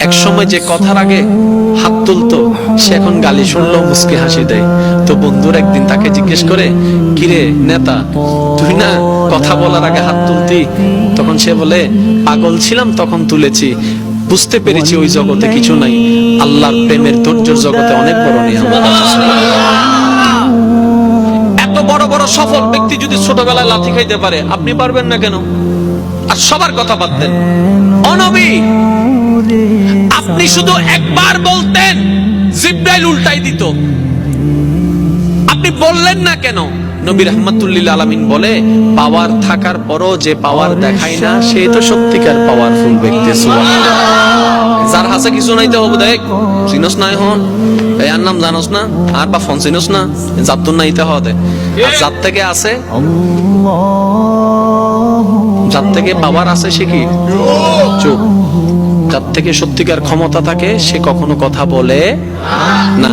এক সময় যে কথার আগে হাত তুলতো সে এখন গালি শুনলেও মুস্কি হাসি দেয়। তো বন্ধুর একদিন তাকে জিজ্ঞেস করে, কিরে নেতা, তুই না কথা বলার আগে হাত তুলতি? তখন সে বলে, পাগল ছিলাম তখন তুলেছি, বুঝতে পেরেছি ওই জগতে কিছু নাই, আল্লাহর প্রেমের ধৈর্যের জগতে অনেক বড় নিয়ামত আছে। এত বড় বড় সফল ব্যক্তি যদি ছোটবেলায় লাথি খাইতে পারে, আপনি পারবেন না কেন? আর সবার কথা বাদ দেন, ও নবী, আপনি শুধু একবার বলতেন জিবরাইল উল্টাই দিত, আপনি বললেন না কেন? নবী রাহমাতুল লিল আলামিন বলে, পাওয়ার থাকার পরও যে পাওয়ার দেখায় না সে তো সত্যিকার পাওয়ারফুল ব্যক্তি। সুবহানাল্লাহ। যার হাসে কিছু নাইতে হবে, দেখ চিনস নাই হন এই আর নাম জানোস না, আর বা ফোন চিনস না, জাতুন নাইতে হবে। আর যার থেকে আছে, যার থেকে পাওয়ার আছে সে কি চুপ। যার থেকে সত্যিকার ক্ষমতা থাকে সে কখনো কথা বলে না।